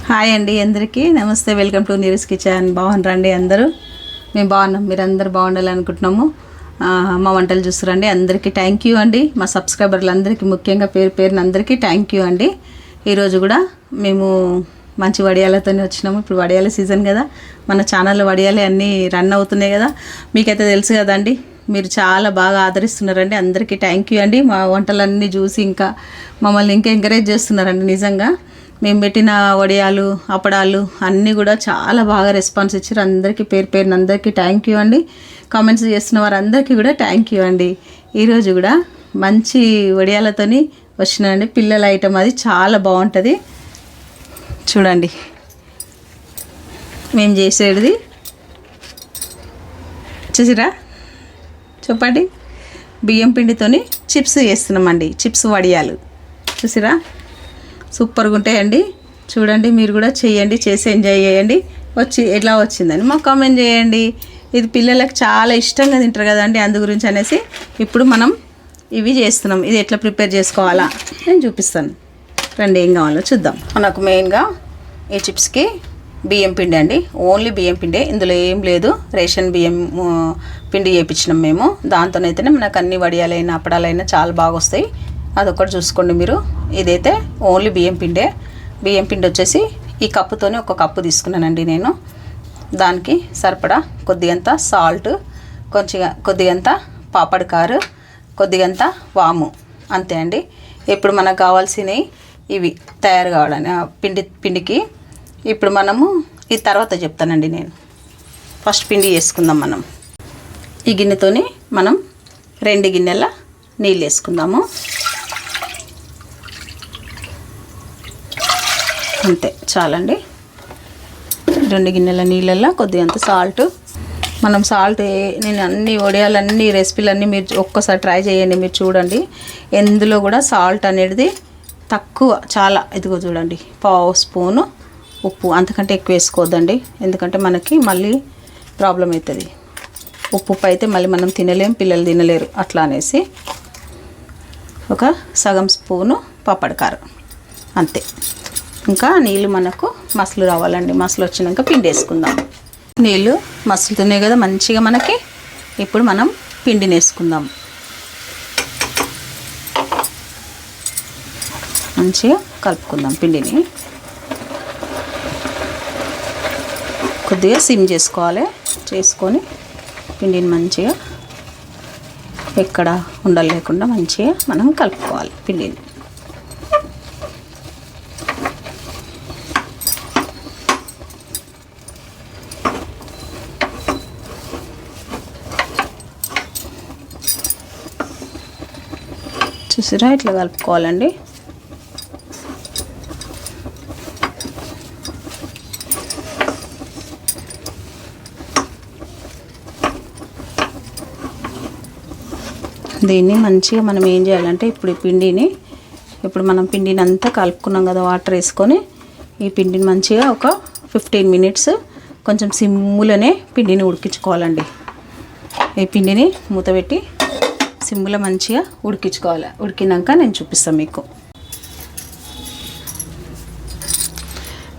Hi అండి, అందరికీ నమస్తే. వెల్కమ్ టు నీరస్ కిచెన్. బాగున్నారండి అందరూ? మేము బాగున్నాం, మీరు అందరూ బాగుండాలనుకుంటున్నాము. మా వంటలు చూస్తారండి. అందరికీ థ్యాంక్ యూ అండి. మా సబ్స్క్రైబర్లు అందరికీ ముఖ్యంగా పేరున అందరికీ థ్యాంక్ యూ అండి. ఈరోజు కూడా మేము మంచి వడియాలతోనే వచ్చినాము. ఇప్పుడు వడియాల సీజన్ కదా, మన ఛానల్లో వడియాలు అన్నీ రన్ అవుతున్నాయి కదా, మీకైతే తెలుసు కదండి. మీరు చాలా బాగా ఆదరిస్తున్నారండి. అందరికీ థ్యాంక్ యూ అండి. మా వంటలన్నీ చూసి ఇంకా మమ్మల్ని ఇంకా ఎంకరేజ్ చేస్తున్నారండి. నిజంగా మేము పెట్టిన వడియాలు అప్పడాలు అన్నీ కూడా చాలా బాగా రెస్పాన్స్ ఇచ్చారు. అందరికీ పేరున అందరికీ థ్యాంక్ యూ అండి. కామెంట్స్ చేస్తున్న వారందరికీ కూడా థ్యాంక్ యూ అండి. ఈరోజు కూడా మంచి వడియాలతోని వచ్చినాయండి. పిల్లల ఐటమ్ అది చాలా బాగుంటుంది. చూడండి మేము చేసేది చూసిరా, చెప్పండి. బియ్యం పిండితోని చిప్స్ చేస్తున్నామండి. చిప్స్ వడియాలు చూసిరా, సూపర్గా ఉంటాయండి. చూడండి, మీరు కూడా చేయండి, చేసి ఎంజాయ్ చేయండి. ఎట్లా వచ్చిందని మాకు కామెంట్ చేయండి. ఇది పిల్లలకు చాలా ఇష్టంగా తింటారు కదండి, అందు గురించి అనేసి ఇప్పుడు మనం ఇవి చేస్తున్నాం. ఇది ఎట్లా ప్రిపేర్ చేసుకోవాలా నేను చూపిస్తాను. రండి, ఏం కావాలో చూద్దాం. మనకు మెయిన్గా ఈ చిప్స్కి బియ్యం పిండి అండి. ఓన్లీ బియ్యం పిండే, ఇందులో ఏం లేదు. రేషన్ బియ్యం పిండి చేయించినాం మేము. దాంతోనైతేనే మనకు అన్ని వడియాలైనా అప్పడాలైనా చాలా బాగా వస్తాయి. అదొకటి చూసుకోండి మీరు. ఇదైతే ఓన్లీ బియ్యం పిండే. బియ్యం పిండి వచ్చేసి ఈ కప్పుతోనే ఒక కప్పు తీసుకున్నానండి నేను. దానికి సరిపడా కొద్దిగంత సాల్ట్, కొద్దిగంత పాపడ్ కారు, కొద్దిగంత వాము, అంతే అండి. ఇప్పుడు మనకు కావాల్సినవి ఇవి తయారు కావడానికి పిండికి. ఇప్పుడు మనము ఈ తర్వాత చెప్తానండి నేను. ఫస్ట్ పిండి చేసుకుందాం మనం. ఈ గిన్నెతోని మనం 2 గిన్నెల నీళ్ళు వేసుకుందాము. అంతే చాలండి. 2 గిన్నెల నీళ్ళల్లో కొద్దిగంత సాల్ట్. మనం సాల్ట్ నేను అన్ని వడియాలన్నీ రెసిపీలన్నీ మీరు ఒక్కసారి ట్రై చేయండి. మీరు చూడండి, ఎందులో కూడా సాల్ట్ అనేది తక్కువ, చాలా. ఇదిగో చూడండి, 1/2 స్పూను ఉప్పు, అంతకంటే ఎక్కువ వేసుకోవద్దండి. ఎందుకంటే మనకి మళ్ళీ ప్రాబ్లం అవుతుంది. ఉప్పు అయితే మళ్ళీ మనం తినలేం, పిల్లలు తినలేరు. అట్లా అనేసి ఒక సగం స్పూను పాపడ్ కారం, అంతే. ఇంకా నీళ్ళు మనకు మసలు రావాలండి. మసలు వచ్చినాక పిండి వేసుకుందాం. నీళ్ళు మసులుతున్నాయి కదా మంచిగా మనకి. ఇప్పుడు మనం పిండిని వేసుకుందాం. మంచిగా కలుపుకుందాం పిండిని. కొద్దిగా సిమ్ చేసుకోవాలి. చేసుకొని పిండిని మంచిగా ఎక్కడ ఉండలు లేకుండా మంచిగా మనం కలుపుకోవాలి పిండిని. చూసిరా, ఇట్లా కలుపుకోవాలండి. దీన్ని మంచిగా మనం ఏం చేయాలంటే ఇప్పుడు మనం పిండిని అంతా కలుపుకున్నాం కదా, వాటర్ వేసుకొని ఈ పిండిని మంచిగా ఒక 15 మినిట్స్ కొంచెం సిమ్ములోనే పిండిని ఉడికించుకోవాలండి. ఈ పిండిని మూత పెట్టి సిమ్ములో మంచిగా ఉడికించుకోవాలి. ఉడికినాక నేను చూపిస్తాను మీకు.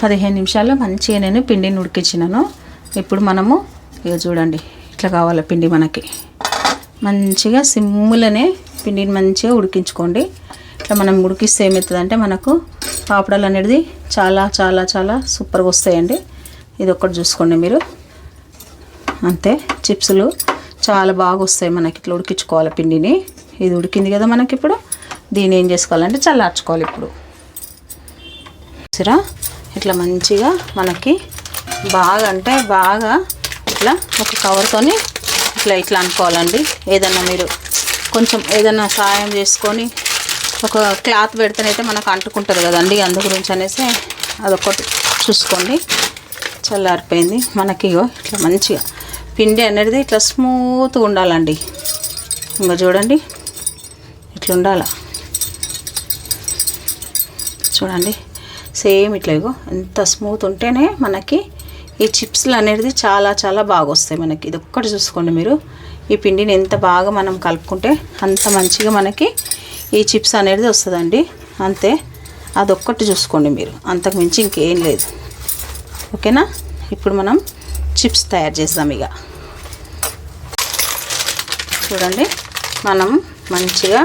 15 నిమిషాల్లో మంచిగా నేను పిండిని ఉడికించినాను. ఇప్పుడు మనము ఇక చూడండి, ఇట్లా కావాలి పిండి మనకి. మంచిగా సిమ్ములోనే పిండిని మంచిగా ఉడికించుకోండి. ఇట్లా మనం ఉడికిస్తే ఏమవుతుందంటే మనకు పాపడాలు అనేది చాలా చాలా చాలా సూపర్గా వస్తాయండి. ఇది ఒక్కటి చూసుకోండి మీరు, అంతే. చిప్స్లు చాలా బాగా వస్తాయి మనకి. ఇట్లా ఉడికించుకోవాలి పిండిని. ఇది ఉడికింది కదా మనకి. ఇప్పుడు దీన్ని ఏం చేసుకోవాలంటే చల్లార్చుకోవాలి. ఇప్పుడు చూసిరా, ఇట్లా మంచిగా మనకి బాగా అంటే బాగా ఇట్లా ఒక కవర్తోని ఇట్లా అనుకోవాలండి. ఏదన్నా మీరు కొంచెం ఏదన్నా సాయం చేసుకొని ఒక క్లాత్ పెడితేనైతే మనకు అంటుకుంటుంది కదండి, అందు గురించి అనేసి అదొకటి చూసుకోండి. చల్లారిపోయింది మనకి. ఇట్లా మంచిగా పిండి అనేది ఇట్లా స్మూత్గా ఉండాలండి. ఇంకా చూడండి, ఇట్లా ఉండాలి. చూడండి, సేమ్ ఇట్లా ఎంత స్మూత్ ఉంటేనే మనకి ఈ చిప్స్లు అనేది చాలా చాలా బాగా వస్తాయి మనకి. ఇది ఒక్కటి చూసుకోండి మీరు. ఈ పిండిని ఎంత బాగా మనం కలుపుకుంటే అంత మంచిగా మనకి ఈ చిప్స్ అనేది వస్తుందండి. అంతే. అదొక్కటి చూసుకోండి మీరు, అంతకు మించి ఇంకేం లేదు. ఓకేనా? ఇప్పుడు మనం చిప్స్ తయారు చేద్దాం. ఇక చూడండి, మనం మంచిగా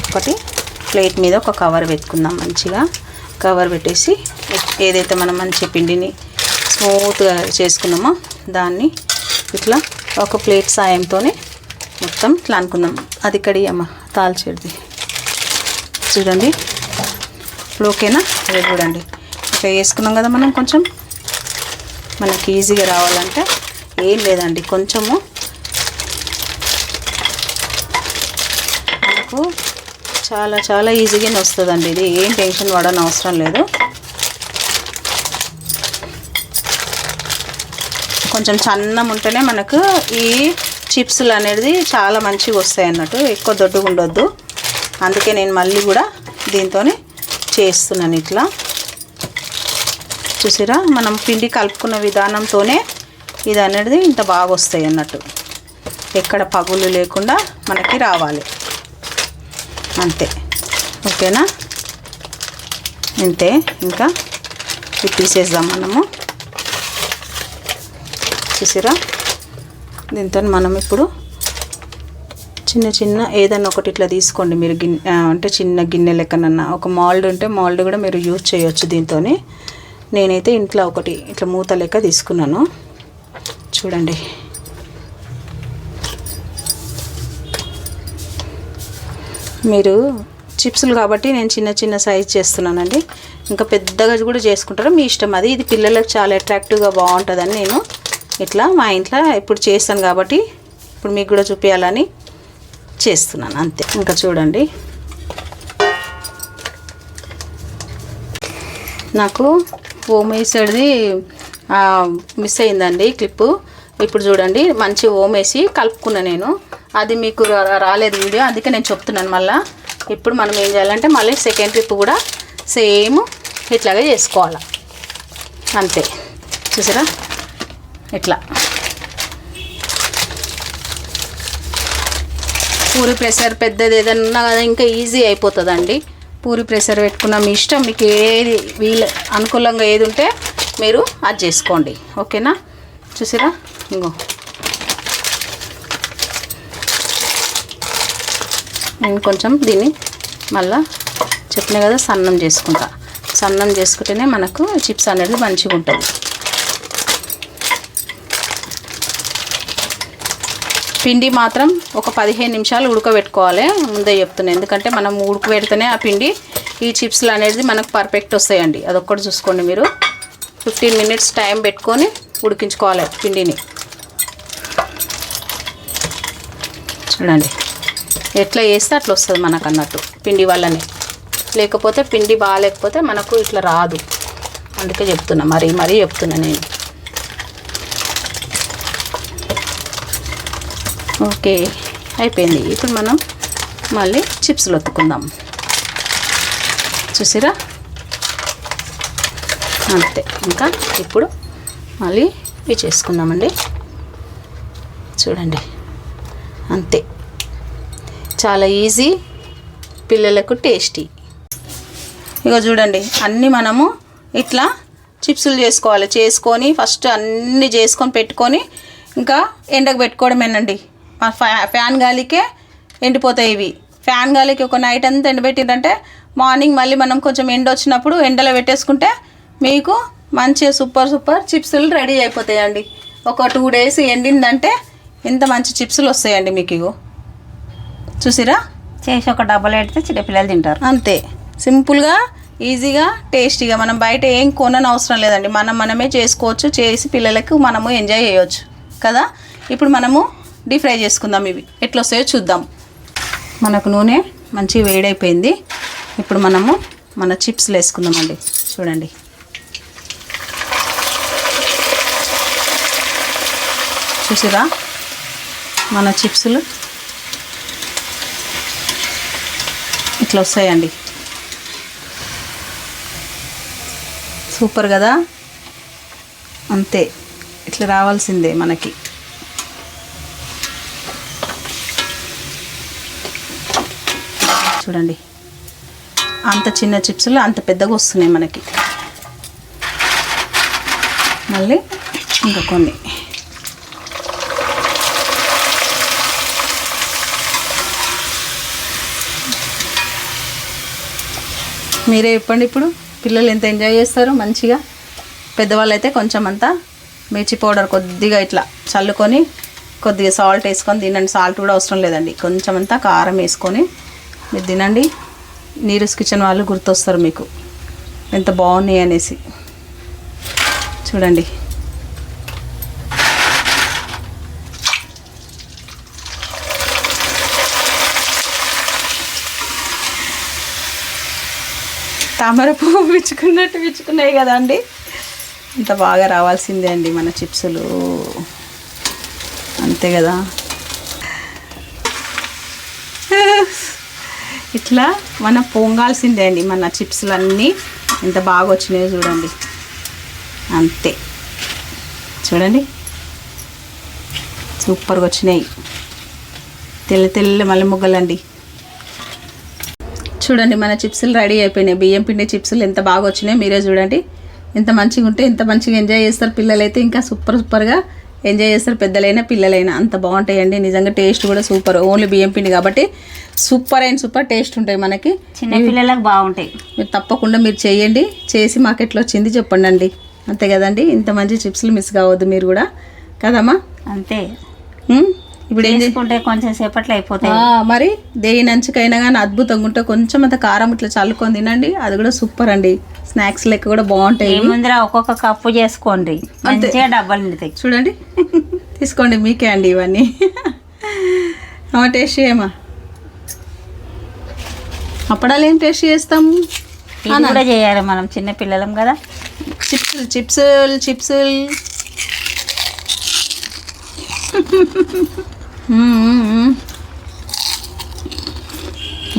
ఒకటి ప్లేట్ మీద ఒక కవర్ పెట్టుకుందాం. మంచిగా కవర్ పెట్టేసి ఏదైతే మనం మంచి పిండిని స్మూత్గా చేసుకున్నామో దాన్ని ఇట్లా ఒక ప్లేట్ సాయంతోనే మొత్తం ఇట్లా అనుకుందాం. అది కడియమ్మ తాల్చేది చూడండి. ఇప్పుడు ఓకేనా? అదే చూడండి, ఇట్లా వేసుకున్నాం కదా మనం. కొంచెం మనకి ఈజీగా రావాలంటే ఏం లేదండి, కొంచెము మనకు చాలా చాలా ఈజీగానే వస్తుందండి. ఇది ఏం టెన్షన్ పడని అవసరం లేదు. కొంచెం సన్నం ఉంటేనే మనకు ఈ చిప్స్లు అనేది చాలా మంచిగా వస్తాయి అన్నట్టు, ఎక్కువ దొడ్డుగా ఉండొద్దు. అందుకే నేను మళ్ళీ కూడా దీంతో చేస్తున్నాను. ఇట్లా చూసిరా, మనం పిండి కలుపుకున్న విధానంతోనే ఇది అనేది ఇంత బాగా వస్తాయి అన్నట్టు. ఎక్కడ పగులు లేకుండా మనకి రావాలి, అంతే. ఓకేనా? అంతే. ఇంకా ఇది తీసేద్దాం మనము. చూసిరా, దీంతో మనం ఇప్పుడు చిన్న చిన్న ఏదన్నా ఒకటి ఇట్లా తీసుకోండి మీరు. అంటే చిన్న గిన్నె లెక్కనన్నా ఒక మౌల్డ్ ఉంటే మౌల్డ్ కూడా మీరు యూజ్ చేయొచ్చు దీంతో. నేనైతే ఇంట్లో ఒకటి ఇట్లా మూత లెక్క తీసుకున్నాను. చూడండి, మీరు చిప్స్లు కాబట్టి నేను చిన్న చిన్న సైజ్ చేస్తున్నానండి. ఇంకా పెద్దగా కూడా చేసుకుంటారు, మీ ఇష్టం అది. ఇది పిల్లలకు చాలా అట్రాక్టివ్గా బాగుంటుందని నేను ఇట్లా మా ఇంట్లో ఇప్పుడు చేస్తాను కాబట్టి ఇప్పుడు మీకు కూడా చూపించాలని చేస్తున్నాను, అంతే. ఇంకా చూడండి, నాకు ఓమేసేది మిస్ అయిందండి క్లిప్పు. ఇప్పుడు చూడండి, మంచి ఓమేసి కలుపుకున్నా నేను. అది మీకు రాలేదు వీడియో, అందుకే నేను చెప్తున్నాను మళ్ళీ. ఇప్పుడు మనం ఏం చేయాలంటే మళ్ళీ సెకండ్ ట్రిప్ కూడా సేమ్ ఇట్లాగే చేసుకోవాలి, అంతే. చూసారా, ఇట్లా పూరి ప్రెషర్ పెద్దది ఏదన్నా కదా ఇంకా ఈజీ అయిపోతుందండి. పూరి ప్రెషర్ పెట్టుకున్న మీ ఇష్టం, మీకు ఏది వీలు అనుకూలంగా ఏది ఉంటే మీరు అది చేసుకోండి. ఓకేనా? చూసారా, ఇంకో నేను కొంచెం దీన్ని మళ్ళా చెప్పిన కదా సన్నం చేసుకుంటా. సన్నం చేసుకుంటేనే మనకు చిప్స్ అనేది మంచిగా ఉంటుంది. పిండి మాత్రం ఒక 15 నిమిషాలు ఉడకబెట్టుకోవాలి, ముందే చెప్తున్నాను. ఎందుకంటే మనం ఉడకబెడితేనే ఆ పిండి ఈ చిప్స్లు అనేది మనకు పర్ఫెక్ట్ వస్తాయండి. అదొక్కటి చూసుకోండి మీరు. 15 మినిట్స్ టైం పెట్టుకొని ఉడికించుకోవాలి పిండిని. చూడండి, ఎట్లా వేస్తే అట్లా వస్తుంది మనకు అన్నట్టు పిండి వల్లనే. లేకపోతే పిండి బాగాలేకపోతే మనకు ఇట్లా రాదు. అందుకే చెప్తున్నా, మరీ చెప్తున్నా నేను. ఓకే, అయిపోయింది. ఇప్పుడు మనం మళ్ళీ చిప్స్లు ఒత్తుకుందాం. చూసిరా, అంతే. ఇంకా ఇప్పుడు మళ్ళీ ఇవి చేసుకుందామండి. చూడండి, అంతే. చాలా ఈజీ, పిల్లలకు టేస్టీ. ఇక చూడండి, అన్నీ మనము ఇట్లా చిప్సులు చేసుకోవాలి. చేసుకొని ఫస్ట్ అన్నీ చేసుకొని పెట్టుకొని ఇంకా ఎండకు పెట్టుకోవడమేనండి. ఫ్యాన్ గాలికే ఎండిపోతాయి ఇవి. ఫ్యాన్ గాలికి ఒక నైట్ అంతా ఎండబెట్టిందంటే మార్నింగ్ మళ్ళీ మనం కొంచెం ఎండ వచ్చినప్పుడు ఎండలో పెట్టేసుకుంటే మీకు మంచిగా సూపర్ చిప్సులు రెడీ అయిపోతాయండి. ఒక 2 డేస్ ఎండిందంటే ఇంత మంచి చిప్సులు వస్తాయండి మీకు. ఇగో చూసిరా, చేసి ఒక డబ్బాలో పెడితే చిన్నపిల్లలు తింటారు, అంతే. సింపుల్గా, ఈజీగా, టేస్టీగా. మనం బయట ఏం కొనని అవసరం లేదండి, మనమే చేసుకోవచ్చు. చేసి పిల్లలకు మనము ఎంజాయ్ చేయవచ్చు కదా. ఇప్పుడు మనము డీప్ ఫ్రై చేసుకుందాం. ఇవి ఎట్లా వస్తాయో చూద్దాం. మనకు నూనె మంచిగా వేడైపోయింది. ఇప్పుడు మనము మన చిప్స్లు వేసుకుందామండి. చూడండి, చూసిరా మన చిప్స్లు ఇట్లా వస్తాయండి. సూపర్ కదా, అంతే. ఇట్లా రావాల్సిందే మనకి. చూడండి, అంత చిన్న చిప్స్లు అంత పెద్దగా వస్తున్నాయి మనకి. మళ్ళీ ఇంకా కొన్ని మీరే చెప్పండి. ఇప్పుడు పిల్లలు ఎంత ఎంజాయ్ చేస్తారు మంచిగా. పెద్దవాళ్ళు అయితే కొంచెం అంతా మిర్చి పౌడర్ కొద్దిగా ఇట్లా చల్లుకొని కొద్దిగా సాల్ట్ వేసుకొని తినండి. సాల్ట్ కూడా అవసరం లేదండి, కొంచెం అంతా కారం వేసుకొని మీరు తినండి. నీరస్ కిచెన్ వాళ్ళు గుర్తొస్తారు మీకు ఎంత బాగున్నాయి అనేసి. చూడండి తామర పువ్వు విచ్చుకున్నాయి కదా అండి. ఇంత బాగా రావాల్సిందే అండి మన చిప్సులు, అంతే కదా. ఇట్లా మనం పొంగాల్సిందే అండి మన చిప్స్లు అన్నీ. ఎంత బాగా వచ్చినాయో చూడండి, అంతే. చూడండి సూపర్గా వచ్చినాయి, తెల్ల మల్లె ముగ్గలండి. చూడండి మన చిప్సులు రెడీ అయిపోయినాయి. బియ్యం పిండి చిప్సులు ఎంత బాగా వచ్చినాయి మీరే చూడండి. ఎంత మంచిగా ఉంటే ఎంత మంచిగా ఎంజాయ్ చేస్తారు పిల్లలైతే. ఇంకా సూపర్గా ఎంజాయ్ చేస్తారు, పెద్దలైనా పిల్లలైనా. అంత బాగుంటాయండి నిజంగా. టేస్ట్ కూడా సూపర్. ఓన్లీ బియ్యం పిండి కాబట్టి సూపర్ టేస్ట్ ఉంటాయి మనకి. చిన్న పిల్లలకు బాగుంటాయి. మీరు తప్పకుండా మీరు చేయండి, చేసి మాకు ఎట్లా వచ్చింది చెప్పండి అండి. అంతే కదండి. ఇంత మంచి చిప్స్లు మిస్ కావద్దు మీరు కూడా కదమ్మా. అంతే. ఇప్పుడు ఏం చేసుకుంటే కొంచెం సేపట్లో అయిపోతాయి. మరి దేని నంచుకైనా కానీ అద్భుతంగా ఉంటే కొంచెం అంత కారం ఇట్లా చల్లుకొని తినండి, అది కూడా సూపర్ అండి. స్నాక్స్ లెక్క కూడా బాగుంటాయి. ముందర ఒక్కొక్క కప్పు చేసుకోండి, మంచిగా డబ్బాలు నిండుతాయి. చూడండి తీసుకోండి, మీకే అండి ఇవన్నీ. టేస్ట్ చేయమా. అప్పడాలు ఏం టేస్ట్ చేస్తాము, ఇది కూడా చేయాలి మనం, చిన్న పిల్లలం కదా. చిప్స్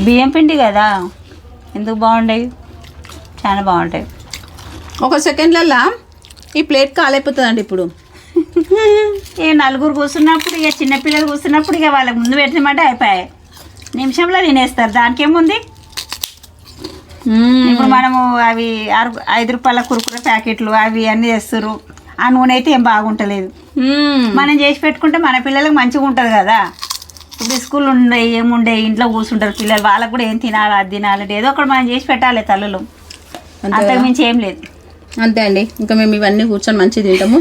బియ్యం పిండి కదా, ఎందుకు బాగుంటాయి, చాలా బాగుంటాయి. ఒక సెకండ్లల్లా ఈ ప్లేట్ కాలైపోతుందండి. ఇప్పుడు ఇక నలుగురు కూర్చున్నప్పుడు, ఇక చిన్నపిల్లలు కూర్చున్నప్పుడు ఇక వాళ్ళకి ముందు పెట్టినమాట అయిపోయాయి, నిమిషంలో తినేస్తారు. దానికేముంది. ఇప్పుడు మనము అవి 5 రూపాయల కురుకుర ప్యాకెట్లు అవి అన్నీ చేస్తారు. ఆ నూనె అయితే ఏం బాగుంటలేదు. మనం చేసి పెట్టుకుంటే మన పిల్లలకు మంచిగా ఉంటుంది కదా. ఇప్పుడు స్కూల్ ఉండే ఏముండే ఇంట్లో కూర్చుంటారు పిల్లలు, వాళ్ళకు కూడా ఏం తినాలి, అది తినాలి, ఏదో ఒకటి మనం చేసి పెట్టాలి తల్లులు, అంతకు మించి ఏం లేదు. అంతే అండి. ఇంకా మేము ఇవన్నీ కూర్చొని మంచిగా తింటాము.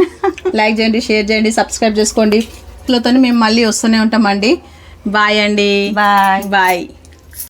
లైక్ చేయండి, షేర్ చేయండి, సబ్స్క్రైబ్ చేసుకోండి. ఇట్లతో మేము మళ్ళీ వస్తూనే ఉంటామండి. బాయ్ అండి. బాయ్.